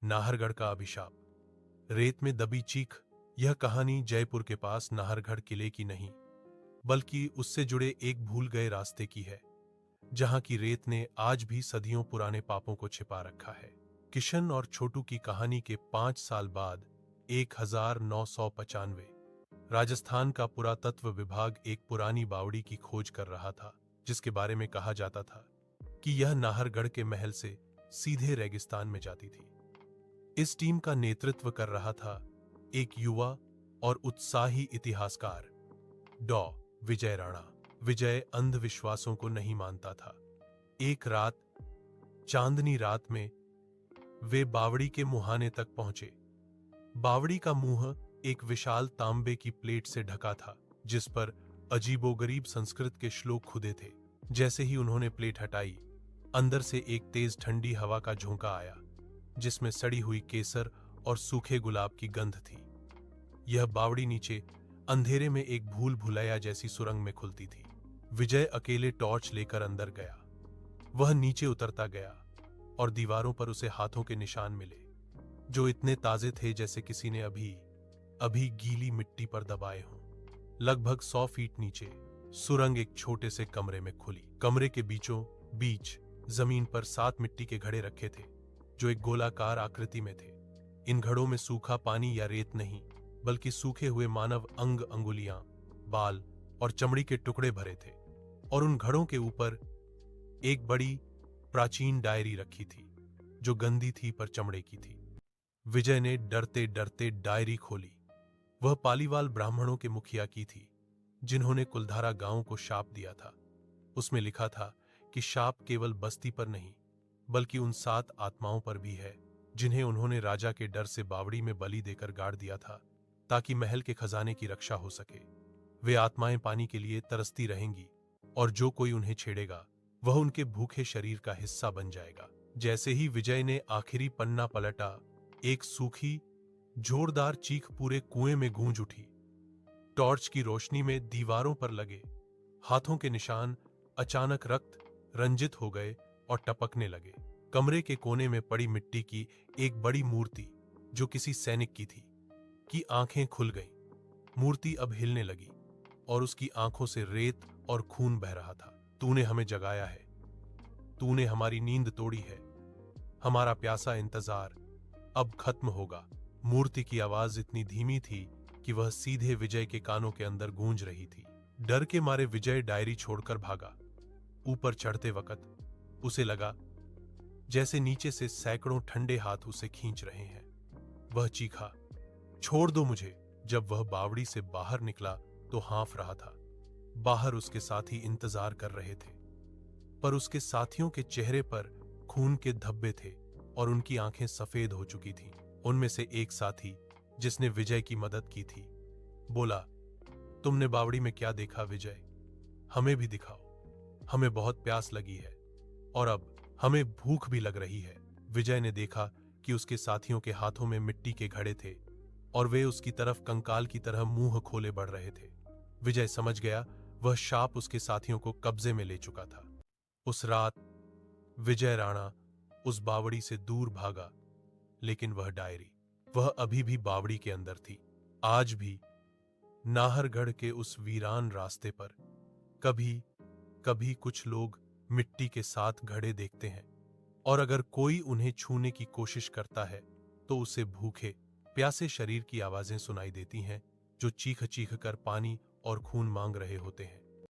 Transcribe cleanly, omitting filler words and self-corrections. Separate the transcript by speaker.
Speaker 1: नाहरगढ़ का अभिशाप। रेत में दबी चीख। यह कहानी जयपुर के पास नाहरगढ़ किले की नहीं, बल्कि उससे जुड़े एक भूल गए रास्ते की है, जहां की रेत ने आज भी सदियों पुराने पापों को छिपा रखा है। किशन और छोटू की कहानी के 5 साल बाद 1995 राजस्थान का पुरातत्व विभाग एक पुरानी बावड़ी की खोज कर रहा था, जिसके बारे में कहा जाता था कि यह नाहरगढ़ के महल से सीधे रेगिस्तान में जाती थी। इस टीम का नेतृत्व कर रहा था एक युवा और उत्साही इतिहासकार डॉ विजय राणा। विजय अंधविश्वासों को नहीं मानता था। एक रात, चांदनी रात में, वे बावड़ी के मुहाने तक पहुंचे। बावड़ी का मुंह एक विशाल तांबे की प्लेट से ढका था, जिस पर अजीबोगरीब संस्कृत के श्लोक खुदे थे। जैसे ही उन्होंने प्लेट हटाई, अंदर से एक तेज ठंडी हवा का झोंका आया, जिसमें सड़ी हुई केसर और सूखे गुलाब की गंध थी। यह बावड़ी नीचे अंधेरे में एक भूल भुलैया जैसी सुरंग में खुलती थी। विजय अकेले टॉर्च लेकर अंदर गया। वह नीचे उतरता गया और दीवारों पर उसे हाथों के निशान मिले, जो इतने ताजे थे जैसे किसी ने अभी गीली मिट्टी पर दबाए हों। लगभग 100 फीट नीचे सुरंग एक छोटे से कमरे में खुली। कमरे के बीचों बीच जमीन पर 7 मिट्टी के घड़े रखे थे, जो एक गोलाकार आकृति में थे। इन घड़ों में सूखा पानी या रेत नहीं, बल्कि सूखे हुए मानव अंग, अंगुलियां, बाल और चमड़ी के टुकड़े भरे थे। और उन घड़ों के ऊपर एक बड़ी प्राचीन डायरी रखी थी, जो गंदी थी पर चमड़े की थी। विजय ने डरते डरते डायरी खोली। वह पालीवाल ब्राह्मणों के मुखिया की थी, जिन्होंने कुलधारा गांव को शाप दिया था। उसमें लिखा था कि शाप केवल बस्ती पर नहीं, बल्कि उन 7 आत्माओं पर भी है, जिन्हें उन्होंने राजा के डर से बावड़ी में बलि देकर गाड़ दिया था, ताकि महल के खजाने की रक्षा हो सके। वे आत्माएं पानी के लिए तरसती रहेंगी, और जो कोई उन्हें छेड़ेगा, वह उनके भूखे शरीर का हिस्सा बन जाएगा। जैसे ही विजय ने आखिरी पन्ना पलटा, एक सूखी, जोरदार चीख पूरे कुएं में गूंज उठी। टॉर्च की रोशनी में दीवारों पर लगे हाथों के निशान अचानक रक्त रंजित हो गए और टपकने लगे। कमरे के कोने में पड़ी मिट्टी की एक बड़ी मूर्ति, जो किसी सैनिक की थी, की आंखें खुल गईं। मूर्ति अब हिलने लगी और उसकी आंखों से रेत और खून बह रहा था। तूने हमें जगाया है, तूने हमारी नींद तोड़ी है, हमारा प्यासा इंतजार अब खत्म होगा। मूर्ति की आवाज इतनी धीमी थी कि वह सीधे विजय के कानों के अंदर गूंज रही थी। डर के मारे विजय डायरी छोड़कर भागा। ऊपर चढ़ते वक्त उसे लगा जैसे नीचे से सैकड़ों ठंडे हाथ उसे खींच रहे हैं। वह चीखा, छोड़ दो मुझे। जब वह बावड़ी से बाहर निकला तो हाँफ रहा था। बाहर उसके साथी इंतजार कर रहे थे, पर उसके साथियों के चेहरे पर खून के धब्बे थे और उनकी आंखें सफेद हो चुकी थीं। उनमें से एक साथी, जिसने विजय की मदद की थी, बोला, तुमने बावड़ी में क्या देखा विजय? हमें भी दिखाओ। हमें बहुत प्यास लगी है और अब हमें भूख भी लग रही है। विजय ने देखा कि उसके साथियों के हाथों में मिट्टी के घड़े थे और वे उसकी तरफ कंकाल की तरह मुंह खोले बढ़ रहे थे। विजय समझ गया वह शाप उसके साथियों को कब्जे में ले चुका था। उस रात विजय राणा उस बावड़ी से दूर भागा, लेकिन वह अभी भी बावड़ी के अंदर थी। आज भी नाहरगढ़ के उस वीरान रास्ते पर कभी कभी कुछ लोग मिट्टी के साथ घड़े देखते हैं, और अगर कोई उन्हें छूने की कोशिश करता है तो उसे भूखे प्यासे शरीर की आवाजें सुनाई देती हैं, जो चीख चीख कर पानी और खून मांग रहे होते हैं।